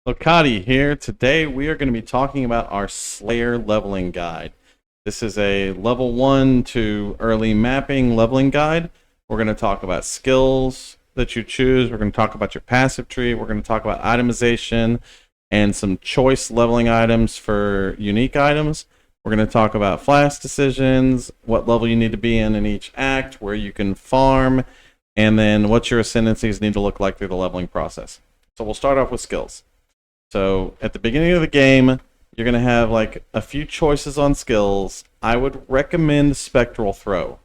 Lokati here. Today we are going to be talking about our Slayer leveling guide. This is a level 1 to early mapping leveling guide. We're going to talk about skills that you choose. We're going to talk about your passive tree. We're going to talk about itemization and some choice leveling items for unique items. We're going to talk about flask decisions, what level you need to be in each act, where you can farm, and then what your ascendancies need to look like through the leveling process. So we'll start off with skills. So at the beginning of the game, you're going to have like a few choices on skills. I would recommend Spectral Throw.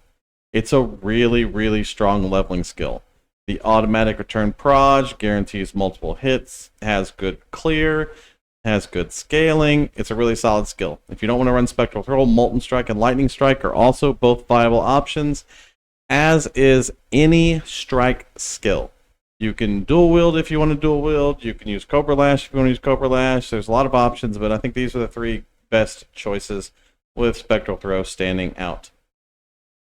It's a really, really strong leveling skill. The automatic return proj guarantees multiple hits, has good clear, has good scaling. It's a really solid skill. If you don't want to run Spectral Throw, Molten Strike and Lightning Strike are also both viable options, as is any strike skill. You can dual wield if you want to dual wield. You can use Cobra Lash if you want to use Cobra Lash. There's a lot of options, but I think these are the three best choices with Spectral Throw standing out.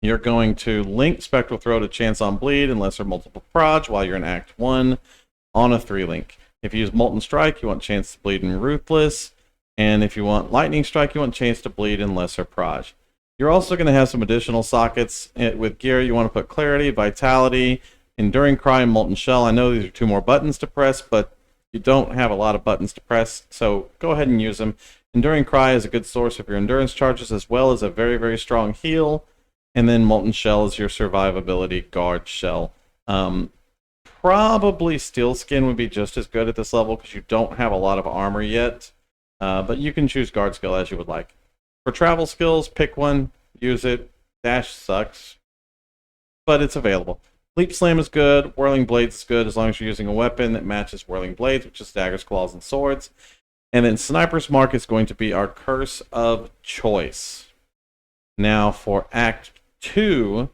You're going to link Spectral Throw to Chance on Bleed and Lesser Multiple Proj while you're in Act 1 on a 3-link. If you use Molten Strike, you want Chance to Bleed and Ruthless. And if you want Lightning Strike, you want Chance to Bleed and Lesser Proj. You're also going to have some additional sockets. With gear, you want to put Clarity, Vitality, Enduring Cry, and Molten Shell. I know these are 2 more buttons to press, but you don't have a lot of buttons to press, so go ahead and use them. Enduring Cry is a good source of your endurance charges, as well as a very, very strong heal. And then Molten Shell is your survivability guard shell. Probably Steel Skin would be just as good at this level because you don't have a lot of armor yet, but you can choose guard skill as you would like. For travel skills, pick one, use it. Dash sucks, but it's available. Leap Slam is good. Whirling Blades is good as long as you're using a weapon that matches Whirling Blades, which is daggers, claws, and swords. And then Sniper's Mark is going to be our curse of choice. Now for Act 2,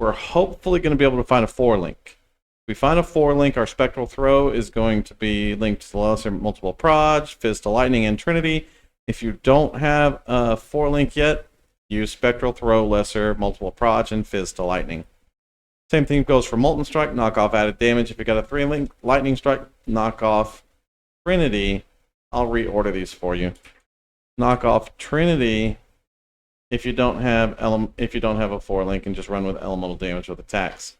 we're hopefully going to be able to find a 4-link. If we find a 4-link, our Spectral Throw is going to be linked to Lesser Multiple Proj, Fizz to Lightning, and Trinity. If you don't have a 4-link yet, use Spectral Throw, Lesser Multiple Proj, and Fizz to Lightning. Same thing goes for Molten Strike, knock off added damage. If you got a 3-link, Lightning Strike, knock off Trinity. I'll reorder these for you. Knock off Trinity if you don't have a 4-link and just run with elemental damage with attacks.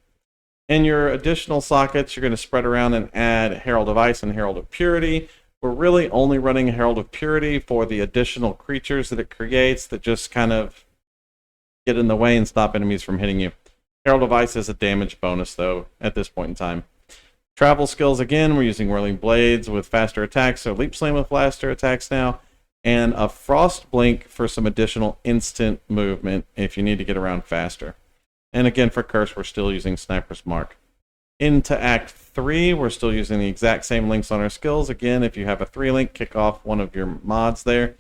In your additional sockets, you're going to spread around and add Herald of Ice and Herald of Purity. We're really only running Herald of Purity for the additional creatures that it creates that just kind of get in the way and stop enemies from hitting you. Herald of Ice is a damage bonus, though, at this point in time. Travel skills, again, we're using Whirling Blades with faster attacks, so Leap Slam with faster attacks now, and a Frost Blink for some additional instant movement if you need to get around faster. And again, for Curse, we're still using Sniper's Mark. Into Act 3, we're still using the exact same links on our skills. Again, if you have a 3-link, kick off one of your mods there.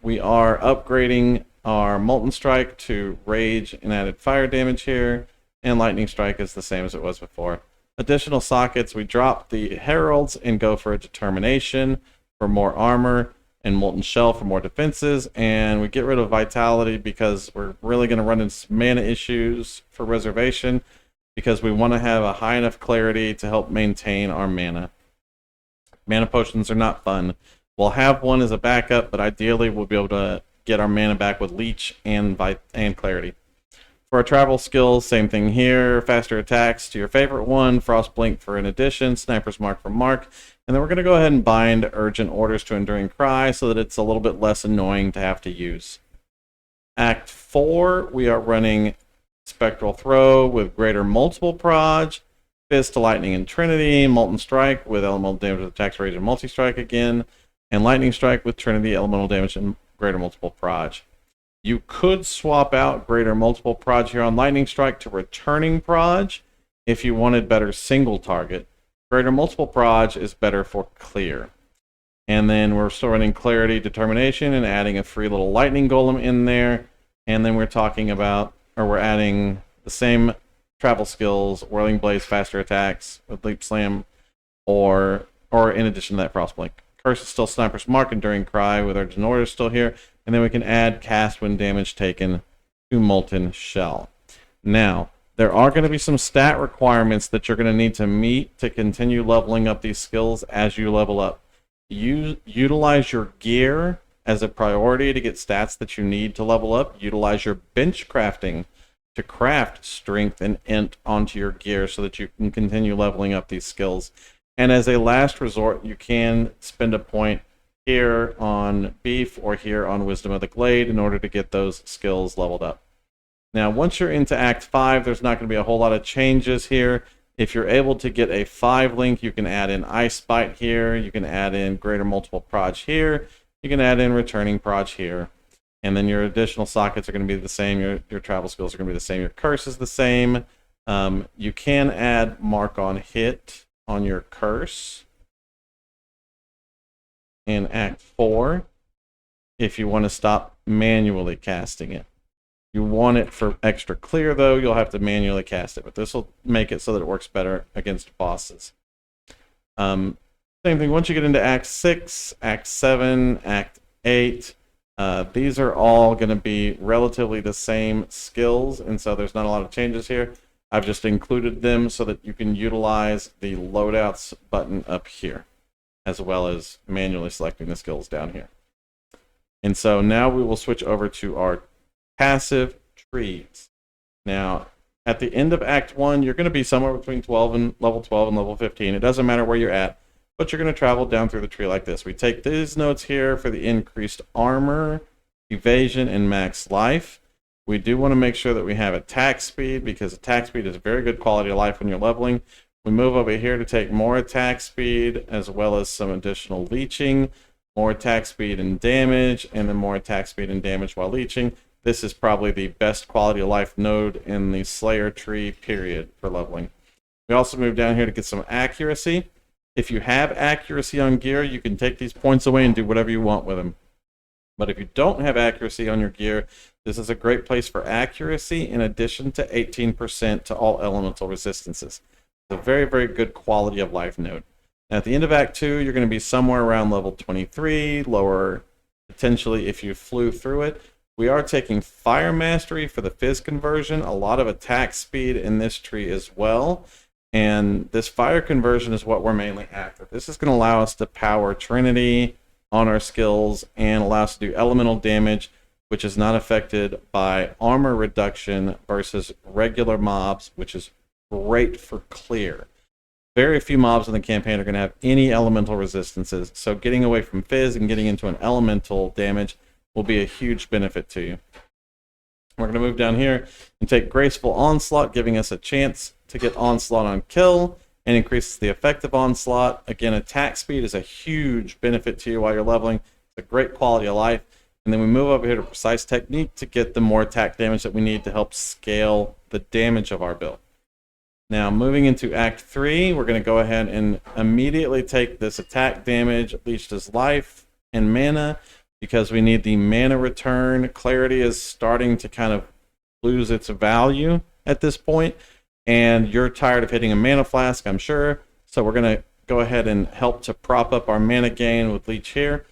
We are upgrading our Molten Strike to Rage and added fire damage here, and Lightning Strike is the same as it was before. Additional sockets, we drop the Heralds and go for a Determination for more armor, and Molten Shell for more defenses, and we get rid of Vitality because we're really going to run into some mana issues for Reservation because we want to have a high enough clarity to help maintain our mana. Mana potions are not fun. We'll have one as a backup, but ideally we'll be able to get our mana back with Leech and Clarity. For our travel skills, same thing here. Faster attacks to your favorite one. Frost Blink for an addition. Sniper's Mark for Mark. And then we're going to go ahead and bind Urgent Orders to Enduring Cry so that it's a little bit less annoying to have to use. Act 4, we are running Spectral Throw with Greater Multiple Proj. Fizz to Lightning and Trinity. Molten Strike with Elemental Damage with Attacks, Rage, and Multi-Strike again. And Lightning Strike with Trinity, Elemental Damage, and Greater Multiple Proj. You could swap out Greater Multiple Proj here on Lightning Strike to Returning Proj if you wanted better single target. Greater Multiple Proj is better for clear. And then we're still running Clarity, Determination, and adding a free little Lightning Golem in there. And then we're adding the same travel skills, Whirling Blaze, faster attacks with Leap Slam, or in addition to that, Frost Blink. Curse is still Sniper's Mark, Enduring Cry with Urgent Orders still here. And then we can add Cast when damage taken to Molten Shell. Now, there are going to be some stat requirements that you're going to need to meet to continue leveling up these skills as you level up. Utilize your gear as a priority to get stats that you need to level up. Utilize your bench crafting to craft strength and int onto your gear so that you can continue leveling up these skills. And as a last resort, you can spend a point here on beef or here on wisdom of the glade in order to get those skills leveled up. Now, once you're into Act 5, there's not going to be a whole lot of changes here. If you're able to get a 5 link, you can add in Ice Bite here. You can add in Greater Multiple Proj here. You can add in Returning Proj here. And then your additional sockets are going to be the same. Your travel skills are going to be the same. Your curse is the same. You can add Mark on Hit on your curse in Act 4 if you want to stop manually casting it. You want it for extra clear, though, you'll have to manually cast it, but this will make it so that it works better against bosses. Same thing, once you get into Act 6, Act 7, Act 8, these are all going to be relatively the same skills, and so there's not a lot of changes here. I've just included them so that you can utilize the loadouts button up here, as well as manually selecting the skills down here. And so now we will switch over to our passive trees. Now, at the end of Act 1, you're going to be somewhere between level 12 and level 15. It doesn't matter where you're at, but you're going to travel down through the tree like this. We take these notes here for the increased armor, evasion, and max life. We do want to make sure that we have attack speed, because attack speed is a very good quality of life when you're leveling. We move over here to take more attack speed, as well as some additional leeching, more attack speed and damage, and then more attack speed and damage while leeching. This is probably the best quality of life node in the Slayer tree, period, for leveling. We also move down here to get some accuracy. If you have accuracy on gear, you can take these points away and do whatever you want with them. But if you don't have accuracy on your gear, this is a great place for accuracy in addition to 18% to all elemental resistances. It's a very, very good quality of life node. Now, at the end of Act 2, you're going to be somewhere around level 23, lower potentially if you flew through it. We are taking Fire Mastery for the Fizz conversion, a lot of attack speed in this tree as well. And this Fire conversion is what we're mainly after. This is going to allow us to power Trinity on our skills and allow us to do elemental damage, which is not affected by armor reduction versus regular mobs, which is great for clear. Very few mobs in the campaign are going to have any elemental resistances, so getting away from Fizz and getting into an elemental damage will be a huge benefit to you. We're going to move down here and take Graceful Onslaught, giving us a chance to get Onslaught on kill and increases the effective Onslaught. Again, attack speed is a huge benefit to you while you're leveling. It's a great quality of life. And then we move over here to Precise Technique to get the more attack damage that we need to help scale the damage of our build. Now, moving into Act 3, we're going to go ahead and immediately take this attack damage, Leeched as Life, and Mana, because we need the mana return. Clarity is starting to kind of lose its value at this point, and you're tired of hitting a mana flask, I'm sure. So we're going to go ahead and help to prop up our mana gain with Leech here.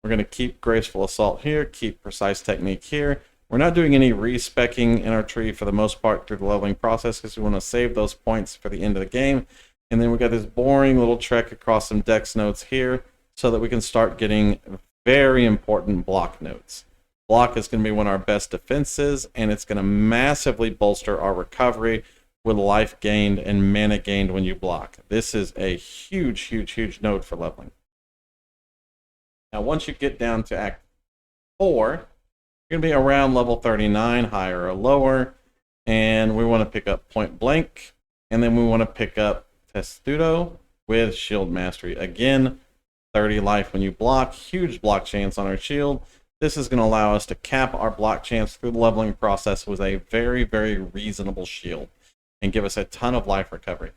We're going to keep Graceful Assault here, keep Precise Technique here. We're not doing any respecking in our tree for the most part through the leveling process, because we want to save those points for the end of the game. And then we got this boring little trek across some dex notes here so that we can start getting very important block notes. Block is going to be one of our best defenses, and it's going to massively bolster our recovery with life gained and mana gained when you block. This is a huge, huge, huge node for leveling. Now, once you get down to Act 4, you're going to be around level 39, higher or lower, and we want to pick up Point Blank, and then we want to pick up Testudo with Shield Mastery. Again, 30 life when you block, huge block chance on our shield. This is going to allow us to cap our block chance through the leveling process with a very, very reasonable shield and give us a ton of life recovery.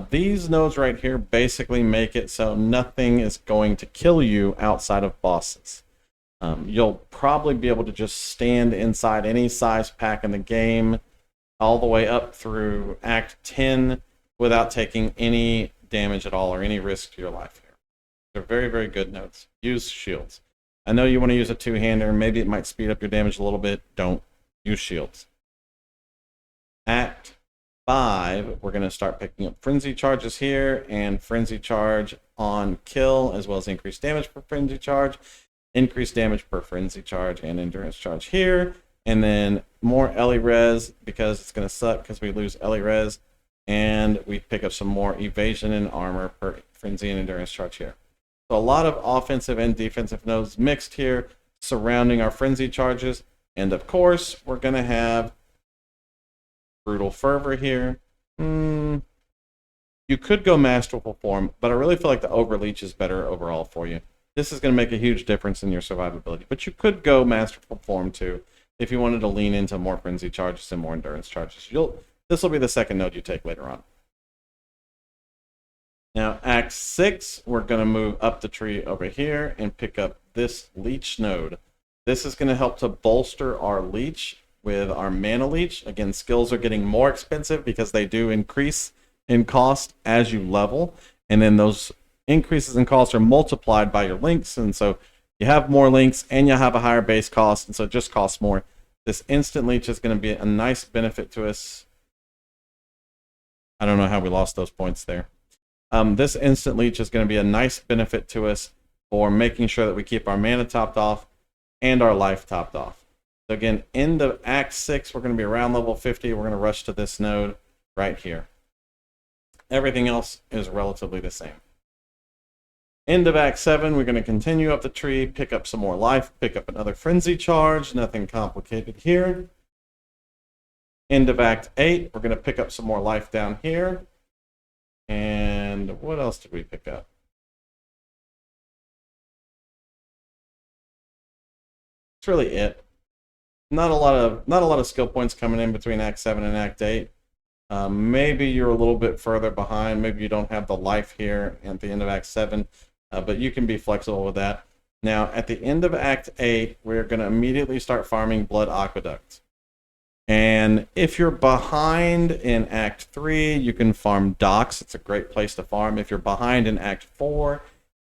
These nodes right here basically make it so nothing is going to kill you outside of bosses. You'll probably be able to just stand inside any size pack in the game all the way up through Act 10 without taking any damage at all or any risk to your life here. They're very, very good nodes. Use shields. I know you want to use a two-hander. Maybe it might speed up your damage a little bit. Don't. Use shields. Act 5, we're going to start picking up frenzy charges here and frenzy charge on kill, as well as increased damage per frenzy charge, increased damage per frenzy charge, and endurance charge here. And then more Ellie res because it's going to suck because we lose Ellie res. And we pick up some more evasion and armor per frenzy and endurance charge here. So a lot of offensive and defensive nodes mixed here surrounding our frenzy charges. And of course, we're going to have brutal fervor here. You could go masterful form, but I really feel like the overleech is better overall for you. This is going to make a huge difference in your survivability, but you could go masterful form too if you wanted to lean into more frenzy charges and more endurance charges. This will be the second node you take later on. Now, Act 6, we're going to move up the tree over here and pick up this leech node. This is going to help to bolster our leech with our mana leech. Again, skills are getting more expensive because they do increase in cost as you level, and then those increases in cost are multiplied by your links, and so you have more links and you have a higher base cost, and so it just costs more. This instant leech is going to be a nice benefit to us. I don't know how we lost those points there. This instant leech is going to be a nice benefit to us for making sure that we keep our mana topped off and our life topped off. So again, end of Act 6, we're going to be around level 50. We're going to rush to this node right here. Everything else is relatively the same. End of Act 7, we're going to continue up the tree, pick up some more life, pick up another frenzy charge. Nothing complicated here. End of Act 8, we're going to pick up some more life down here. And what else did we pick up? That's really it. Not a lot of skill points coming in between Act 7 and Act 8. Maybe you're a little bit further behind. Maybe you don't have the life here at the end of Act 7, but you can be flexible with that. Now, at the end of Act 8, we're going to immediately start farming Blood Aqueduct. And if you're behind in Act 3, you can farm Docks. It's a great place to farm. If you're behind in Act 4,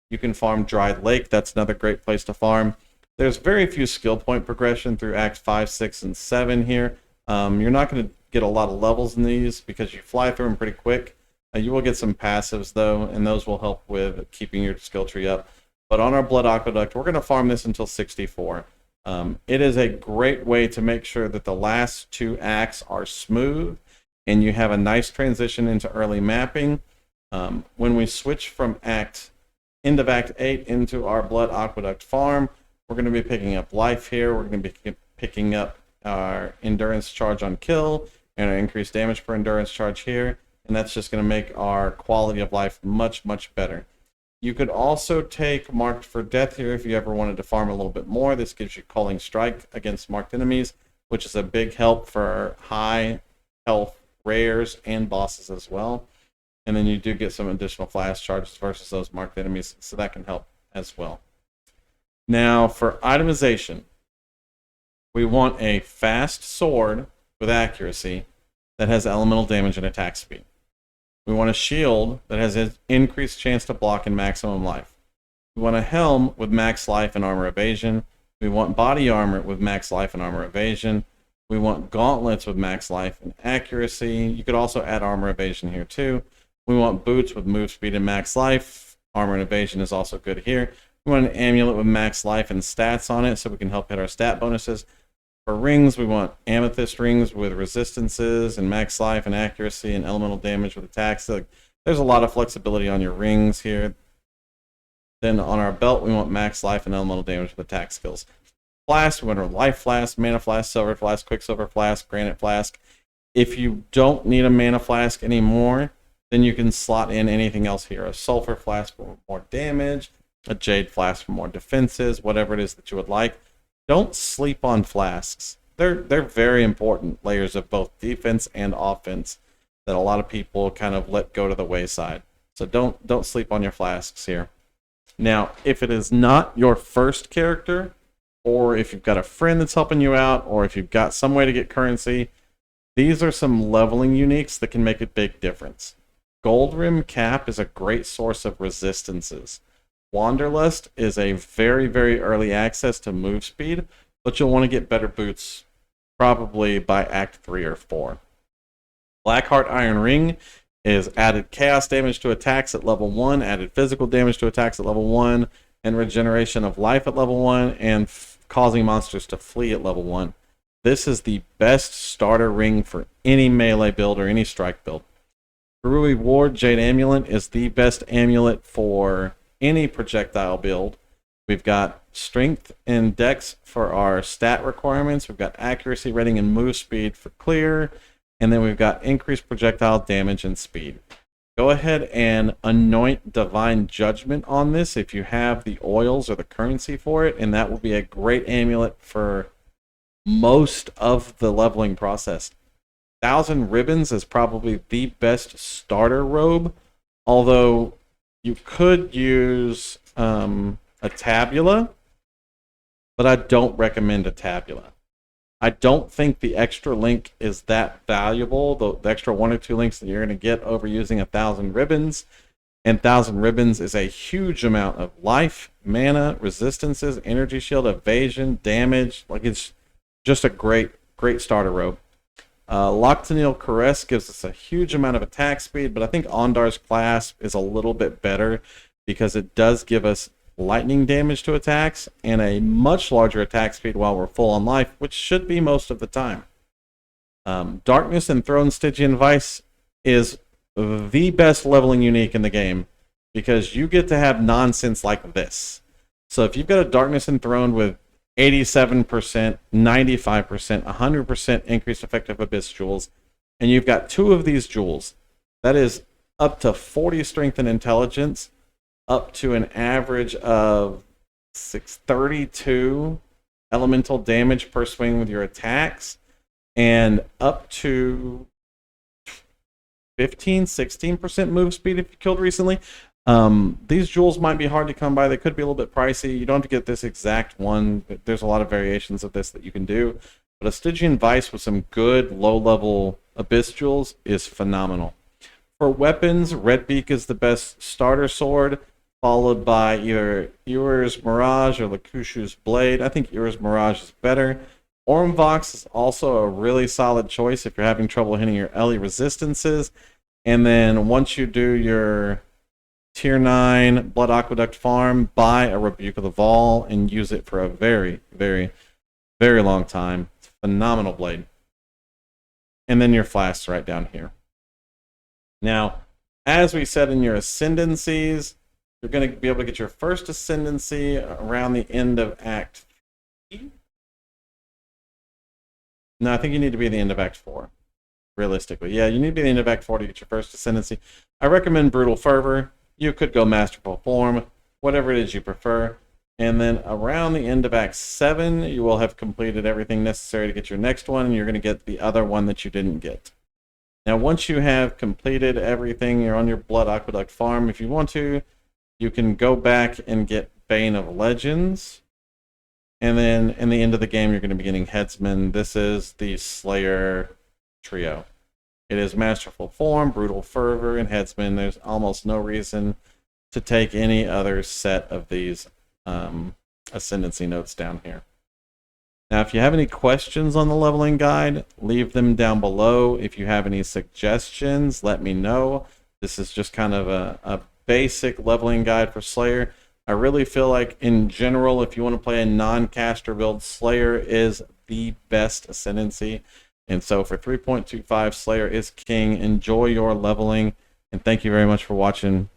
you can farm Dried Lake. That's another great place to farm. There's very few skill point progression through Act 5, 6, and 7 here. You're not going to get a lot of levels in these because you fly through them pretty quick. You will get some passives, though, and those will help with keeping your skill tree up. But on our Blood Aqueduct, we're going to farm this until 64. It is a great way to make sure that the last 2 acts are smooth and you have a nice transition into early mapping. When we switch from end of Act 8 into our Blood Aqueduct farm, we're going to be picking up life here. We're going to be picking up our endurance charge on kill and our increased damage per endurance charge here. And that's just going to make our quality of life much, much better. You could also take Marked for Death here if you ever wanted to farm a little bit more. This gives you Culling Strike against marked enemies, which is a big help for high health rares and bosses as well. And then you do get some additional flask charges versus those marked enemies, so that can help as well. Now, for itemization, we want a fast sword with accuracy that has elemental damage and attack speed. We want a shield that has an increased chance to block and maximum life. We want a helm with max life and armor evasion. We want body armor with max life and armor evasion. We want gauntlets with max life and accuracy. You could also add armor evasion here too. We want boots with move speed and max life. Armor and evasion is also good here. We want an amulet with max life and stats on it so we can help hit our stat bonuses. For rings, we want amethyst rings with resistances and max life and accuracy and elemental damage with attacks. So there's a lot of flexibility on your rings here. Then on our belt, we want max life and elemental damage with attack skills. Flask, we want a life flask, mana flask, silver flask, quicksilver flask, granite flask. If you don't need a mana flask anymore, then you can slot in anything else here. A sulfur flask for more damage, a jade flask for more defenses, whatever it is that you would like. Don't sleep on flasks. They're very important layers of both defense and offense that a lot of people kind of let go to the wayside. So don't sleep on your flasks here. Now, if it is not your first character, or if you've got a friend that's helping you out, or if you've got some way to get currency, these are some leveling uniques that can make a big difference. Gold Rim Cap is a great source of resistances. Wanderlust is a very, very early access to move speed, but you'll want to get better boots probably by Act 3 or 4. Blackheart Iron Ring is added chaos damage to attacks at level 1, added physical damage to attacks at level 1, and regeneration of life at level 1, and causing monsters to flee at level 1. This is the best starter ring for any melee build or any strike build. Rui Ward Jade Amulet is the best amulet for any projectile build. We've got strength and dex for our stat requirements. We've got accuracy, rating, and move speed for clear. And then we've got increased projectile damage and speed. Go ahead and anoint Divine Judgment on this if you have the oils or the currency for it. And that will be a great amulet for most of the leveling process. 1,000 Ribbons is probably the best starter robe. Although you could use a tabula, but I don't recommend a tabula. I don't think the extra link is that valuable. The extra 1 or 2 links that you're going to get over using 1,000 Ribbons. And 1,000 Ribbons is a huge amount of life, mana, resistances, energy shield, evasion, damage. Like, it's just a great starter robe. Loctaniel Caress gives us a huge amount of attack speed, but I think Ondar's Clasp is a little bit better because it does give us lightning damage to attacks and a much larger attack speed while we're full on life, which should be most of the time. Darkness Enthroned Stygian Vice is the best leveling unique in the game because you get to have nonsense like this. So if you've got a Darkness Enthroned with 87%, 95%, 100% increased effective Abyss Jewels, and you've got 2 of these jewels, that is up to 40 strength and intelligence, up to an average of 632 elemental damage per swing with your attacks, and up to 15-16% move speed if you killed recently. These jewels might be hard to come by. They could be a little bit pricey. You don't have to get this exact one. There's a lot of variations of this that you can do. But a Stygian Vice with some good low-level Abyss Jewels is phenomenal. For weapons, Redbeak is the best starter sword, followed by either Ewer's Mirage or Lakushu's Blade. I think Ewer's Mirage is better. Ormvox is also a really solid choice if you're having trouble hitting your LE resistances. And then once you do your Tier 9 Blood Aqueduct farm, buy a Rebuke of the Vol and use it for a very, very, very long time. It's a phenomenal blade. And then your flasks right down here. Now, as we said in your Ascendancies, you're going to be able to get your first Ascendancy around the end of Act 3. No, I think you need to be at the end of Act 4. Realistically. Yeah, you need to be at the end of Act 4 to get your first Ascendancy. I recommend Brutal Fervor. You could go Masterful Form, whatever it is you prefer. And then around the end of Act 7, you will have completed everything necessary to get your next one, and you're going to get the other one that you didn't get. Now, once you have completed everything, you're on your Blood Aqueduct farm. If you want to, you can go back and get Bane of Legends. And then in the end of the game, you're going to be getting Headsman. This is the Slayer trio. It is Masterful Form, Brutal Fervor, and Headsman. There's almost no reason to take any other set of these Ascendancy notes down here. Now, if you have any questions on the leveling guide, leave them down below. If you have any suggestions, let me know. This is just kind of a basic leveling guide for Slayer. I really feel like, in general, if you want to play a non-caster build, Slayer is the best Ascendancy. And so for 3.25, Slayer is king. Enjoy your leveling, and thank you very much for watching.